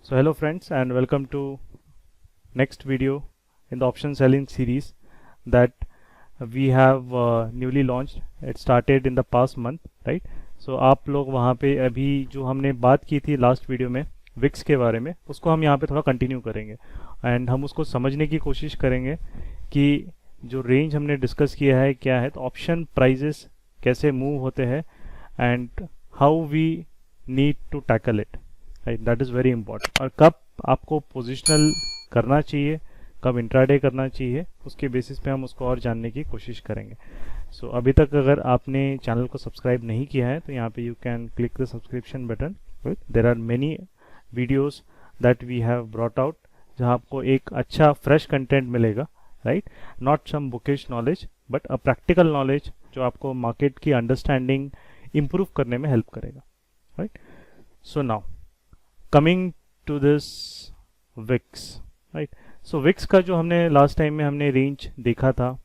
So hello friends and welcome to next video in the option selling series that we have newly launched. It started in the past month, right? So आप लोग वहाँ पे अभी जो हमने बात की थी लास्ट वीडियो में विक्स के बारे में, उसको हम यहाँ पे थोड़ा कंटिन्यू करेंगे एंड हम उसको समझने की कोशिश करेंगे कि जो रेंज हमने डिस्कस किया है क्या है, तो ऑप्शन प्राइजेस कैसे मूव होते हैं and how we need to tackle it, right? That is very important. और कब आपको पोजिशनल करना चाहिए, कब इंट्राडे करना चाहिए, उसके बेसिस पे हम उसको और जानने की कोशिश करेंगे। सो अभी तक अगर आपने चैनल को सब्सक्राइब नहीं किया है तो यहाँ पे you can click the subscription button. There are many videos that we have brought out जहाँ आपको एक अच्छा फ्रेश कंटेंट मिलेगा, right? Not some bookish knowledge but a practical knowledge जो आपको मार्केट की अंडरस्टैंडिंग इम्प्रूव करने में हेल्प करेगा, right? So now coming to this VIX, right? So VIX का जो हमने लास्ट टाइम में हमने रेंज देखा था,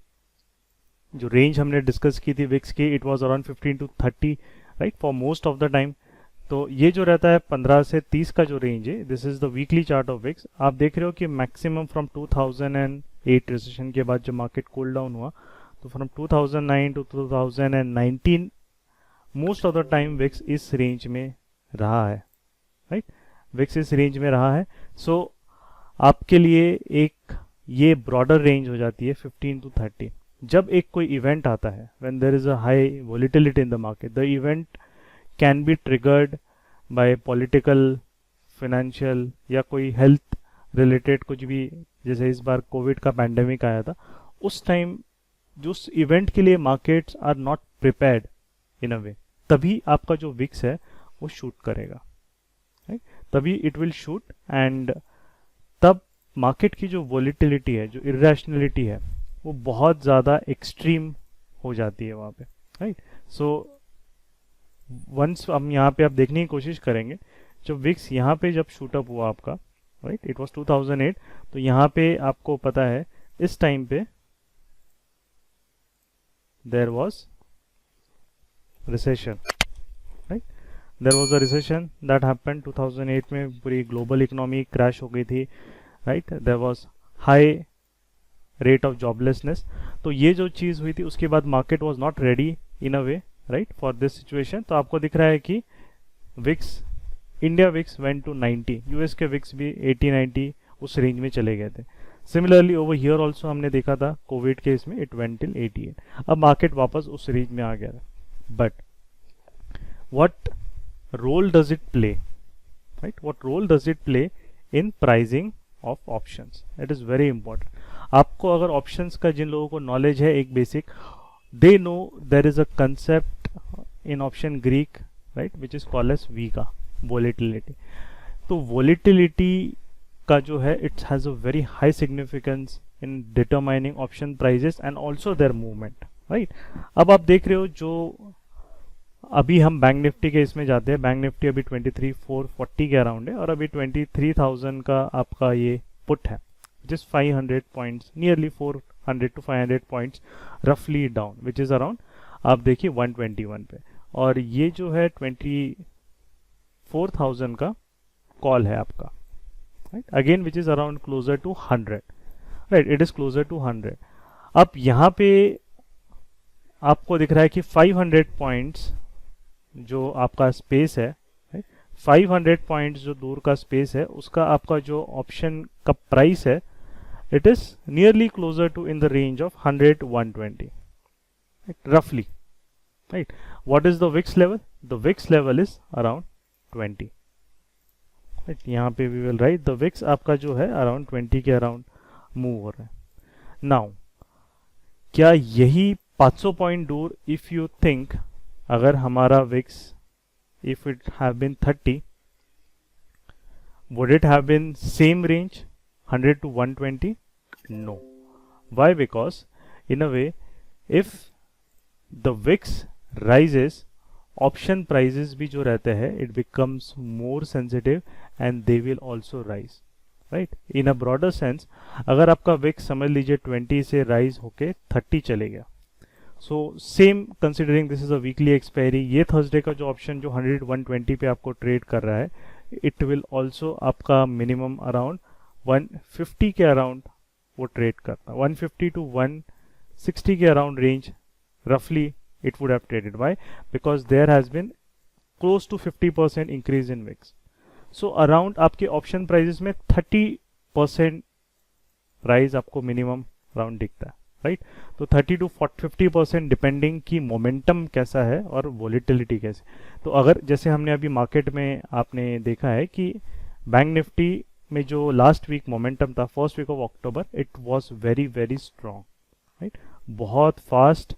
जो रेंज हमने डिस्कस की थी विक्स की, it was around 15 to 30, right, for most of the time. तो ये जो रहता है 15 से 30 का जो रेंज है, this is the weekly chart of VIX. आप देख रहे हो कि मैक्सिमम फ्रॉम 2008 रिसेशन के बाद जब मार्केट कूल डाउन हुआ, तो from 2009 to 2019 most of the time VIX इस रेंज में रहा है, राइट? विक्स इस रेंज में रहा है। सो आपके लिए एक ये ब्रॉडर रेंज हो जाती है 15 टू 30। जब एक कोई इवेंट आता है, when there is a high volatility in the market, the event can be triggered by political, financial या कोई हेल्थ रिलेटेड कुछ भी, जैसे इस बार कोविड का पैंडेमिक आया था, उस टाइम जो उस इवेंट के लिए markets are not prepared in a way, तभी आपका जो विक्स है वो शूट करेगा, राइट? तभी इट विल शूट एंड तब मार्केट की जो वोलेटिलिटी है, जो इरेशनलिटी है, वो बहुत ज़्यादा एक्सट्रीम हो जाती है वहाँ पे, राइट? सो वंस हम यहाँ पे आप देखने की कोशिश करेंगे, जब विक्स यहाँ पे जब शूटअप हुआ आपका, राइट, इट वाज 2008, तो यहाँ पे आपको पता है इस टाइम पे there was recession, right? There was a recession that happened 2008 में, पूरी ग्लोबल इकोनॉमी क्रैश हो गई थी, right? There was high rate of joblessness. तो ये जो चीज़ हुई थी, उसके बाद market was not ready in a way, right, for this situation. तो आपको दिख रहा है कि VIX, India VIX went to 90, US के विक्स भी 80-90 उस रेंज में चले गए थे। सिमिलरली ओवर हियर ऑल्सो हमने देखा था कोविड के इसमें इट वेंट टिल 88। अब मार्केट वापस उस रेंज में आ गया था, but what role does it play, right? What role does it play in pricing of options? It is very important. आपको अगर options का, जिन लोगों को knowledge है एक basic, they know there is a concept in option Greek, right, which is called as VIGA, volatility. तो volatility का जो है it has a very high significance in determining option prices and also their movement, right? अब आप देख रहे हो जो अभी हम बैंक निफ्टी के इसमें जाते हैं, बैंक निफ्टी अभी 23,440 के अराउंड है और अभी 23,000 का आपका ये पुट है, जिस 500 पॉइंट्स, नियरली 400 टू 500 पॉइंट्स रफली डाउन, विच इज़ अराउंड, आप देखिए 121 पे, और ये जो है 24,000 का कॉल है आपका, right? Again which is around closer to 100, right? It is closer to 100। अब यहाँ पे आपको दिख रहा है कि 500 पॉइंट्स जो आपका स्पेस है, 500 पॉइंट्स जो दूर का स्पेस है, उसका आपका जो ऑप्शन का प्राइस है, it is nearly closer to in the range of 100-120, रफली, right? What is the VIX level? The VIX level is around 20, right? यहाँ पे we will write the VIX आपका जो है अराउंड 20 के अराउंड मूव हो रहा है। नाउ क्या यही 500 पॉइंट दूर, इफ यू थिंक, अगर हमारा VIX if it have been 30, would it have been same range 100 to 120? No. Why? Because in a way, if the VIX rises, option prices भी जो रहते हैं, it becomes more sensitive and they will also rise, right? In a broader sense, अगर आपका VIX समझ लीजिए 20 से rise होके 30 चले गया, so same considering this is a weekly expiry, ये थर्सडे का जो ऑप्शन जो 100-120 पे आपको ट्रेड कर रहा है, इट विल ऑल्सो आपका मिनिमम अराउंड 150 के अराउंड वो ट्रेड करता, 150 to 160 के around range roughly it would have traded. Why? Because there has been close to 50% increase in VIX. So around आपके ऑप्शन प्राइजेस में 30% प्राइस आपको मिनिमम अराउंड दिखता है, राइट? तो 30 to 50% डिपेंडिंग की मोमेंटम कैसा है और वोलेटिलिटी कैसे. तो अगर जैसे हमने अभी मार्केट में आपने देखा है कि बैंक निफ्टी में जो लास्ट वीक मोमेंटम था, first week of October, it was very very strong, right? बहुत फास्ट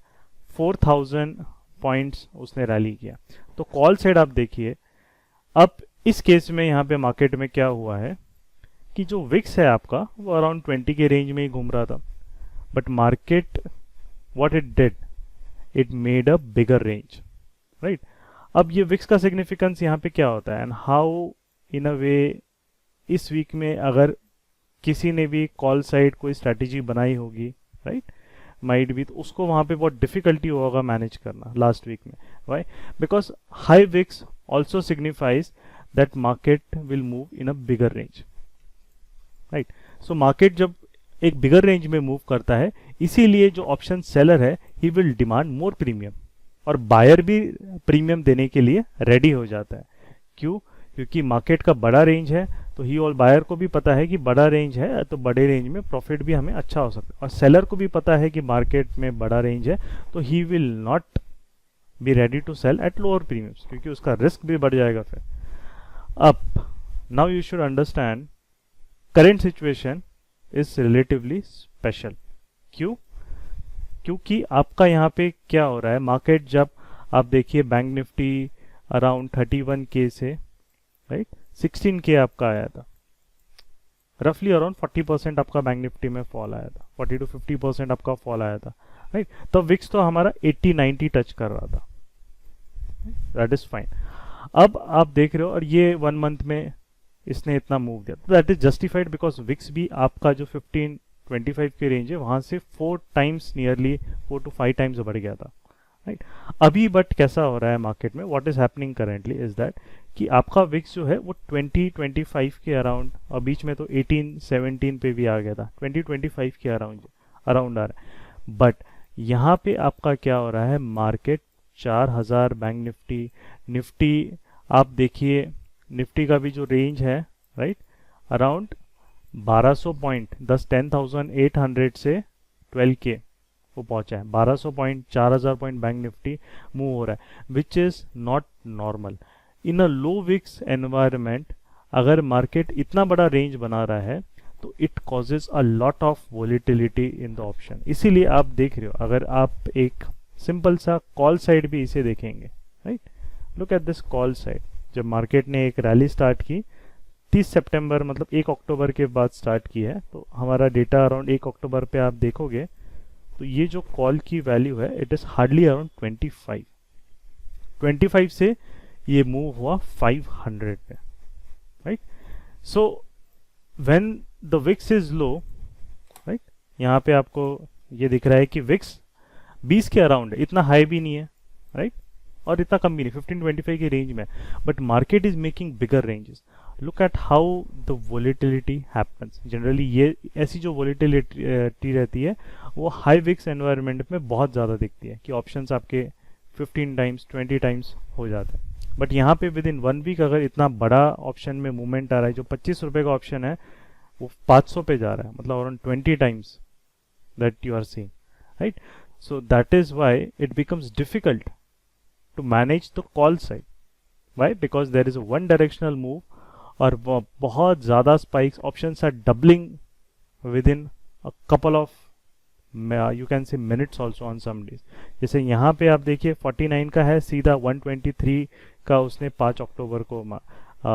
4000 पॉइंट्स उसने रैली किया. तो कॉल साइड आप देखिए, अब इस केस में यहाँ पे मार्केट में क्या हुआ है कि जो विक्स है आपका वो अराउंड 20 के रेंज में ही घूम रहा था, but market what it did, it made a bigger range, right? अब ये विक्स का सिग्निफिकेंस यहाँ पे क्या होता है एंड हाउ इन अ वे इस वीक में अगर किसी ने भी कॉल साइड कोई स्ट्रैटेजी बनाई होगी, राइट, माइट भी, तो उसको वहां पे बहुत डिफिकल्टी होगा मैनेज करना लास्ट वीक में. Why? Because high VIX also signifies that market will move in a bigger range, right? So market जब एक बिगर रेंज में मूव करता है, इसीलिए जो ऑप्शन सेलर है he will demand more premium, और बायर भी प्रीमियम देने के लिए रेडी हो जाता है. क्यों? क्योंकि मार्केट का बड़ा रेंज है, तो ही और बायर को भी पता है कि बड़ा रेंज है तो बड़े रेंज में प्रॉफिट भी हमें अच्छा हो सकता है, और सेलर को भी पता है कि मार्केट में बड़ा रेंज है, तो he will not be ready to sell at lower premiums, क्योंकि उसका रिस्क भी बढ़ जाएगा फिर. अब now you should understand current situation is relatively special. क्यों? क्योंकि आपका यहाँ पे क्या हो रहा है, मार्केट जब आप देखिए बैंक निफ्टी अराउंड 31K से, राइट, 16K आपका आया था, रफली अराउंड 40% आपका बैंक निफ्टी में फॉल आया था, 40 to 50% आपका फॉल आया था, राइट? तो विक्स तो हमारा 80-90 टच कर रहा था, दैट इज फाइन. अब आप देख रहे हो, और ये 1 मंथ में इसने इतना मूव दिया, तो that is justified, because VIX भी आपका जो 15-25 के रेंज है वहां से 4 times नियरली 4 to 5 times बढ़ गया था, राइट? अभी बट कैसा हो रहा है मार्केट में, what is happening currently is that कि आपका विक्स जो है वो 20-25 के अराउंड, और बीच में तो 18-17 पे भी आ गया था, 20-25 के अराउंड आ रहा है. बट यहाँ पे आपका क्या हो रहा है, मार्केट 4000 बैंक निफ्टी आप देखिए, निफ्टी का भी जो रेंज है, राइट, अराउंड 1200 पॉइंट, 10,800 से 12K वो पहुंचा है. 1200 point, 4000 point bank Nifty move हो रहा है, which is not normal in a low VIX environment. अगर मार्केट इतना बड़ा रेंज बना रहा है तो it causes a lot of volatility in the option. इसीलिए आप देख रहे हो, अगर आप एक सिंपल सा कॉल साइड भी इसे देखेंगे, right, look at this call side. जब मार्केट ने एक रैली स्टार्ट की 30 सितंबर, मतलब 1 अक्टूबर के बाद स्टार्ट की है, तो हमारा डेटा अराउंड 1 अक्टूबर पे आप देखोगे तो ये जो कॉल की वैल्यू है इट इज हार्डली अराउंड 25 से ये मूव हुआ 500 पे, right? So when the VIX is low, right, यहाँ पे आपको ये दिख रहा है कि विक्स 20 के अराउंड है, इतना हाई भी नहीं है, राइट, और इतना कम भी नहीं, 15-25 की रेंज में, but market is making bigger ranges. Look at how the volatility happens. Generally ये ऐसी जो वोलेटिलिटी रहती है वो हाई विक्स एनवायरनमेंट में बहुत ज़्यादा दिखती है कि ऑप्शंस आपके 15 टाइम्स 20 टाइम्स हो जाते हैं. बट यहाँ पे विद इन 1 वीक अगर इतना बड़ा ऑप्शन में मूवमेंट आ रहा है, जो 25 रुपए का ऑप्शन है वो 500 पे जा रहा है, मतलब around 20 times that you are seeing, right? So that is why it becomes difficult to manage the call side. Why? Because there is a one directional move, और बहुत ज़्यादा spikes, options are doubling within a couple of you can say minutes also on some days. जैसे यहाँ पे आप देखिए 49 का है, सीधा 123 का उसने 5 अक्टूबर को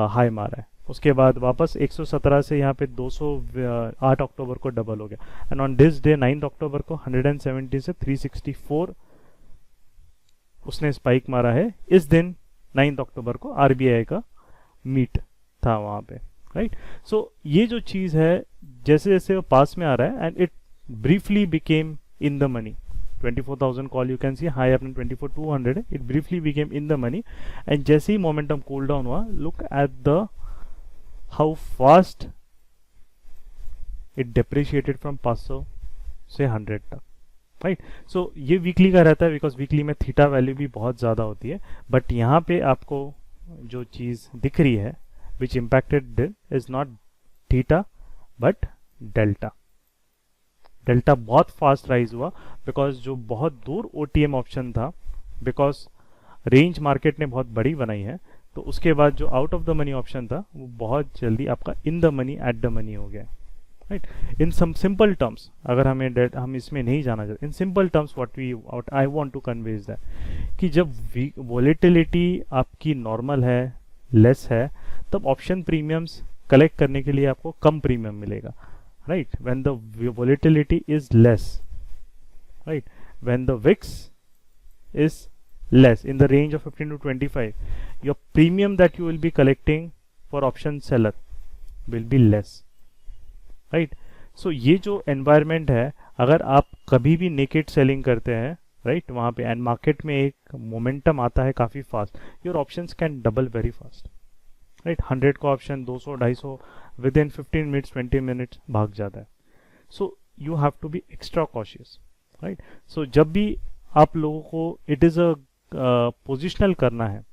हाई मारा है, उसके बाद वापस 117 से यहाँ पे 208 अक्टूबर को डबल हो गया, एंड ऑन दिस डे 9 अक्टूबर को 170 से 364 उसने स्पाइक मारा है. इस दिन 9 अक्टूबर को आरबीआई का मीट था वहां पे, राइट? सो ये जो चीज है जैसे जैसे वो पास में आ रहा है, and it briefly became in the money. 24,000 call you can C, high अपने 24,200 है, it briefly became in the money, and जैसे ही मोमेंटम कूल डाउन हुआ, look at the how fast it depreciated from 500 से 100 तक, राइट। सो ये weekly का रहता है बिकॉज वीकली में थीटा वैल्यू भी बहुत ज़्यादा होती है, बट यहाँ पे आपको जो चीज़ दिख रही है which impacted is not theta but delta. Delta बहुत फास्ट राइज हुआ बिकॉज जो बहुत दूर ओटीएम ऑप्शन था, बिकॉज रेंज मार्केट ने बहुत बड़ी बनाई है, तो उसके बाद जो out of the money option था वो बहुत जल्दी आपका in the money at the money हो गया, right. In some simple terms, अगर हम इसमें नहीं जाना चाहते, in simple terms what I want to convey is that कि जब वोलेटिलिटी आपकी नॉर्मल है, लेस है, तब ऑप्शन प्रीमियम्स कलेक्ट करने के लिए आपको कम प्रीमियम मिलेगा, right, when the volatility is less, right, when the VIX is less in the range of 15 to 25, your premium that you will be collecting for option seller will be less, right। so ये जो environment है, अगर आप कभी भी naked selling करते हैं, right, वहाँ पे and market में एक momentum आता है काफ़ी fast, your options can double very fast, right. 100 का option 200 250 within 15 minutes 20 minutes भाग जाता है। So you have to be extra cautious, right. So जब भी आप लोगों को इट इज़ अ पोजिशनल करना है,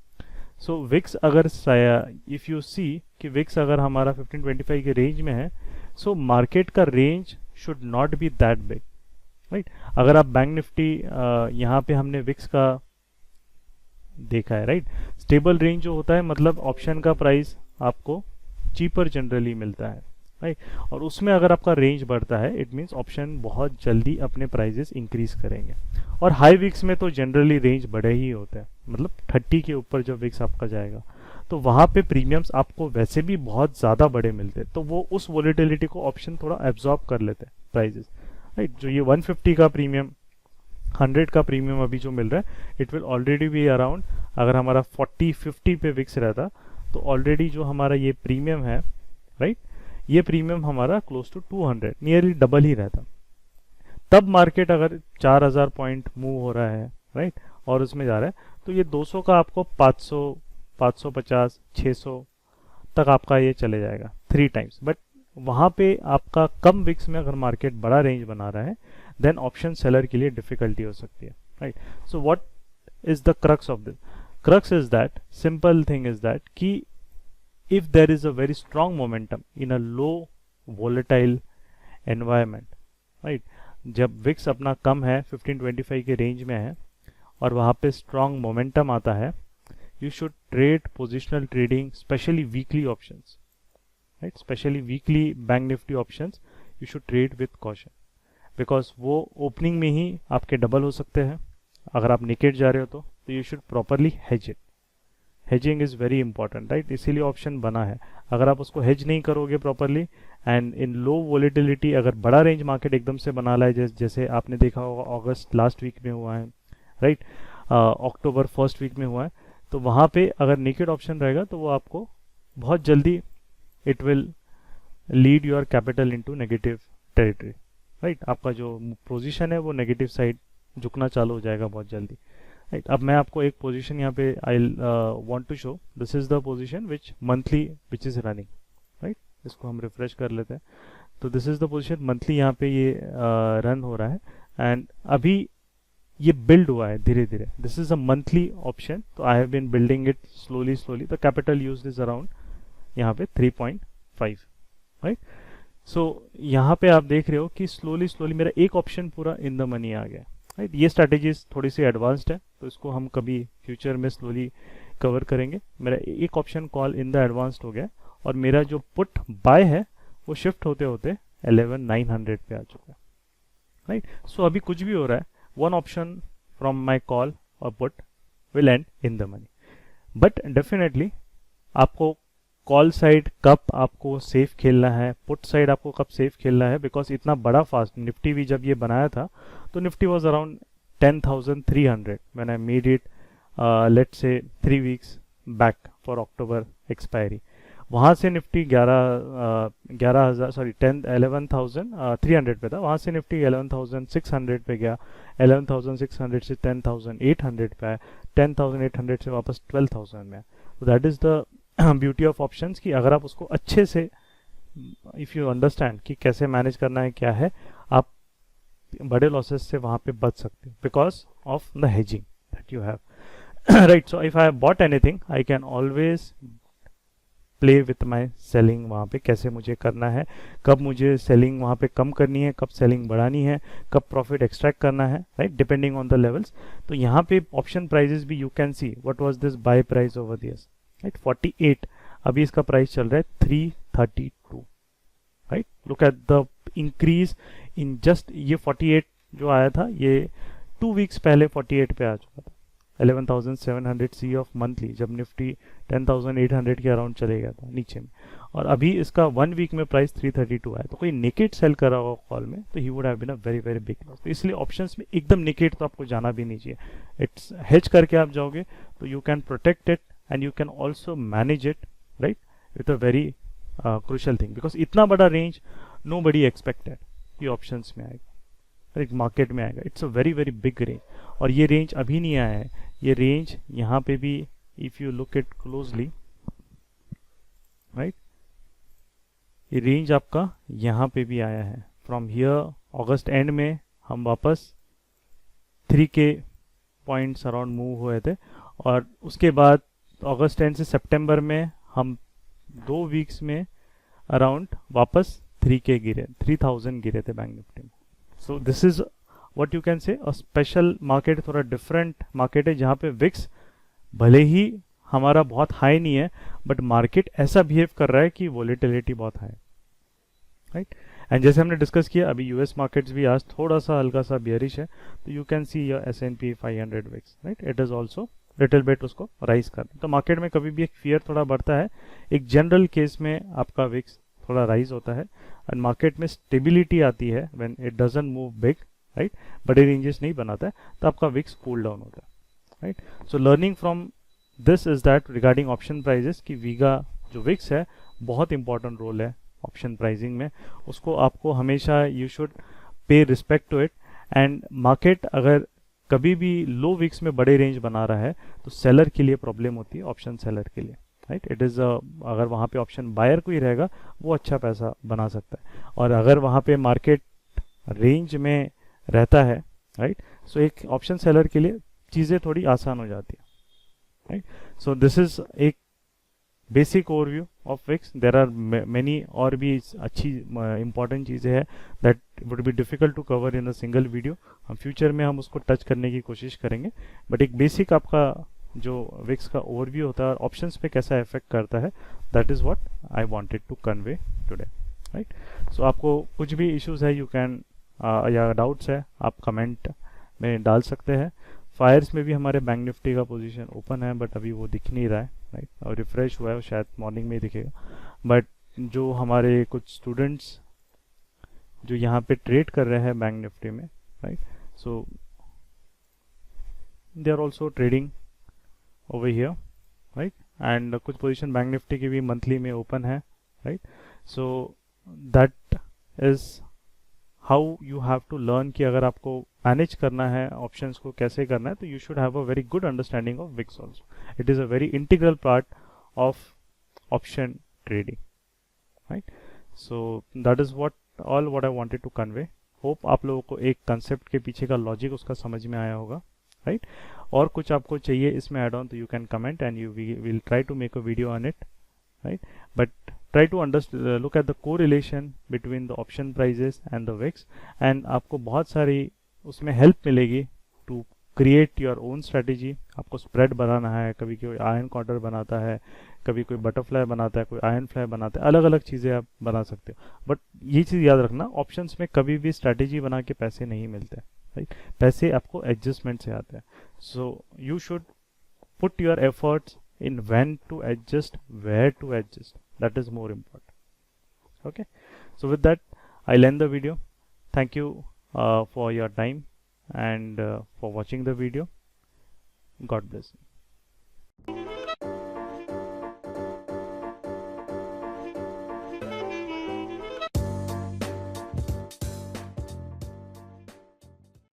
सो विक्स अगर इफ़ यू सी कि विक्स अगर हमारा 1525 के रेंज में है, सो मार्केट का range should not be that big, right. अगर आप बैंक निफ्टी यहाँ पे हमने विक्स का देखा है, राइट। स्टेबल रेंज जो होता है मतलब ऑप्शन का प्राइस आपको चीपर जनरली मिलता है, राइट। और उसमें अगर आपका रेंज बढ़ता है इट मीन्स ऑप्शन बहुत जल्दी अपने प्राइजेस इंक्रीज करेंगे। और हाई विक्स में तो जनरली रेंज बड़े ही होते हैं, मतलब 30 के ऊपर जब विक्स आपका जाएगा तो वहाँ पे प्रीमियम्स आपको वैसे भी बहुत ज़्यादा बड़े मिलते हैं, तो वो उस वोलेटिलिटी को ऑप्शन थोड़ा एब्जॉर्ब कर लेते हैं प्राइजेस, राइट। जो ये 150 का प्रीमियम, 100 का प्रीमियम अभी जो मिल रहा है, it will already be around, अगर हमारा 40-50 पे विक्स रहता तो ऑलरेडी जो हमारा ये प्रीमियम है, राइट, ये प्रीमियम हमारा क्लोज टू 200 नियरली डबल ही रहता। तब मार्केट अगर 4000 पॉइंट मूव हो रहा है, राइट, और उसमें जा रहा है, तो ये 200 का आपको 500 550 600 तक आपका ये चले जाएगा 3 टाइम्स। बट वहाँ पे आपका कम विक्स में अगर मार्केट बड़ा रेंज बना रहा है देन ऑप्शन सेलर के लिए डिफिकल्टी हो सकती है, right. So what is the crux of this? Crux is that, simple thing is that कि if there is a very strong momentum in a low volatile environment, right, जब Vicks अपना कम है 1525 के रेंज में है और वहाँ पे strong momentum आता है, you should trade positional trading, especially weekly options, right, especially weekly bank nifty options you should trade with caution, because वो opening में ही आपके डबल हो सकते हैं। अगर आप naked जा रहे हो तो you should properly hedge it. Hedging is very important, right, इसीलिए ऑप्शन बना है। अगर आप उसको हेज नहीं करोगे properly and in low volatility, अगर बड़ा रेंज मार्केट एकदम से बना ला है, जैसे आपने देखा होगा अगस्त लास्ट वीक में हुआ है, राइट, अक्टूबर फर्स्ट वीक में हुआ है, तो वहाँ पे अगर नेकेड ऑप्शन रहेगा तो वो आपको बहुत जल्दी it will lead your capital into negative territory, right. आपका जो पोजीशन है वो नेगेटिव साइड झुकना चालू हो जाएगा बहुत जल्दी, राइट। अब मैं आपको एक पोजीशन यहाँ पे I want to show, this is the position which monthly which is running, right. इसको हम रिफ्रेश कर लेते हैं, तो this is the position monthly यहाँ पे ये रन हो रहा है एंड अभी ये बिल्ड हुआ है धीरे धीरे। This is a monthly option, तो I have been building it slowly slowly. The capital used is around यहाँ पे 3.5, राइट। सो यहाँ पे आप देख रहे हो कि स्लोली स्लोली मेरा एक ऑप्शन पूरा इन द मनी आ गया, राइट। ये स्ट्रैटेजीज थोड़ी सी एडवांस्ड है, तो इसको हम कभी फ्यूचर में स्लोली कवर करेंगे। मेरा एक option call in the advanced हो गया और मेरा जो पुट बाय है वो शिफ्ट होते होते 11,900 पे आ चुका है, राइट। सो अभी कुछ भी हो रहा है, one option from my call और put will end in the money. But definitely आपको कॉल साइड कब आपको सेफ खेलना है, पुट साइड आपको कब सेफ खेलना है, बिकॉज इतना बड़ा फास्ट निफ्टी भी जब ये बनाया था तो Nifty was around 10,300 when I made it let's say 3 weeks back for October expiry. वहाँ से निफ्टी 11,300 पे था, वहाँ से निफ्टी 11,600 पे गया, 11,600 से 10,800 पे आया, 10,800 से वापस 12,000 में आया। तो that is the beauty of options कि अगर आप उसको अच्छे से इफ़ यू अंडरस्टैंड कि कैसे मैनेज करना है क्या है, आप बड़े लॉसेस से वहाँ पे बच सकते हो because of the hedging that you have right. So if I have bought anything I can always play with my selling, वहाँ पे कैसे मुझे करना है, कब मुझे सेलिंग वहाँ पे कम करनी है, कब सेलिंग बढ़ानी है, कब प्रॉफिट एक्सट्रैक्ट करना है, right, depending on the levels. तो यहाँ पे ऑप्शन प्राइजेस भी you can see what was this by price over this, right, 48. अभी इसका प्राइस चल रहा है 332, right. Look at the increase in just ये 48 जो आया था ये 2 वीक्स पहले 48 पे आ चुका था. 11,700 सी ऑफ मंथली जब निफ्टी 10,800 के अराउंड चले गया था नीचे में, और अभी इसका 1 वीक में प्राइस 332 आया. तो कोई निकेट सेल कर रहा होगा कॉल में तो he would have been a very very big loss. तो इसलिए ऑप्शंस में एकदम निकेट तो आपको जाना भी नहीं चाहिए. इट्स हेज करके आप जाओगे तो you can protect it and you can also manage it, right, with a very crucial thing because इतना बड़ा रेंज नो बडी एक्सपेक्टेड ये ऑप्शंस में आएगा, एक मार्केट में आएगा. It's a very very big range, और ये रेंज अभी नहीं आया है. ये रेंज यहाँ पे भी if you look it closely, right, ये रेंज आपका यहाँ पे भी आया है. फ्रॉम हियर अगस्त एंड में हम वापस 3K पॉइंट्स अराउंड मूव हुए थे, और उसके बाद अगस्त एंड से सितंबर में हम 2 वीक्स में अराउंड वापस 3K गिरे, 3000 गिरे थे बैंक निफ्टी में. सो this is what you can say a special market, थोड़ा डिफरेंट मार्केट है जहाँ पे विक्स भले ही हमारा बहुत हाई नहीं है बट मार्केट ऐसा बिहेव कर रहा है कि वोलेटिलिटी बहुत हाई, राइट. एंड जैसे हमने डिस्कस किया अभी यूएस मार्केट्स भी आज थोड़ा सा हल्का सा बियरिश है, तो you can see your S&P 500 VIX, right, it is also little bit उसको राइज कर. तो मार्केट में कभी भी एक फियर थोड़ा बढ़ता है, एक जनरल केस में आपका विक्स थोड़ा राइज होता है, एंड मार्केट में स्टेबिलिटी आती है when it doesn't move big, right, बड़े रेंजेस नहीं बनाता है, तो आपका विक्स कूल डाउन होता है, right. So learning from this is that regarding option prices कि वीगा जो विक्स है बहुत इंपॉर्टेंट रोल है ऑप्शन प्राइसिंग में, उसको आपको हमेशा you should pay respect to it. And market अगर कभी भी लो विक्स में बड़े रेंज बना रहा है तो सेलर के लिए प्रॉब्लम होती है, ऑप्शन सेलर के लिए, राइट. इट इज़ अगर वहाँ पे ऑप्शन बायर कोई रहेगा वो अच्छा पैसा बना सकता है, और अगर वहाँ पे मार्केट रेंज में रहता है, राइट, सो एक ऑप्शन सेलर के लिए चीज़ें थोड़ी आसान हो जाती है, राइट. सो दिस इज एक basic overview of VIX. There are many और भी अच्छी इंपॉर्टेंट चीज़ें हैं that would be difficult to cover in a single video. हम फ्यूचर में हम उसको टच करने की कोशिश करेंगे, बट एक बेसिक आपका जो विक्स का ओवरव्यू होता है और ऑप्शंस पे कैसा इफेक्ट करता है, that is what I wanted to convey today, right. So आपको कुछ भी इश्यूज है यू कैन या डाउट्स है आप कमेंट में डाल सकते हैं. फायर्स में भी हमारे बैंक निफ्टी का पोजीशन ओपन है बट अभी वो दिख नहीं रहा है, राइट, और रिफ्रेश हुआ है, शायद मॉर्निंग में ही दिखेगा. बट जो हमारे कुछ स्टूडेंट्स जो यहाँ पे ट्रेड कर रहे हैं बैंक निफ्टी में, right, so they are also trading over here, right. And कुछ पोजीशन बैंक निफ्टी की भी मंथली में ओपन है, right. So that is how you have to learn कि अगर आपको मैनेज करना है ऑप्शंस को कैसे करना है, तो you should have a very good understanding of VIX also. It is a very integral part of option trading, right. So that is what all what I wanted to convey. Hope आप लोगों को एक concept के पीछे का logic उसका समझ में आया होगा, राइट. और कुछ आपको चाहिए इसमें ऐड ऑन तो you can comment and you will try to make a video on it, right, but try to look at the correlation between the option prices and the VIX, and आपको बहुत सारी उसमें help मिलेगी to create your own strategy. आपको spread बनाना है, कभी कोई आयन कॉर्डर बनाता है, कभी कोई बटरफ्लाई बनाता है, कोई आयन फ्लाई बनाता है, अलग अलग चीज़ें आप बना सकते हो. बट ये चीज़ याद रखना, ऑप्शंस में कभी भी स्ट्रेटेजी बना के पैसे नहीं मिलते, राइट. पैसे आपको एडजस्टमेंट से आते हैं. So you should put your efforts in when to adjust, where to adjust. That is more important. Okay, so with that I'll end the video. Thank you for your time and for watching the video. God bless you.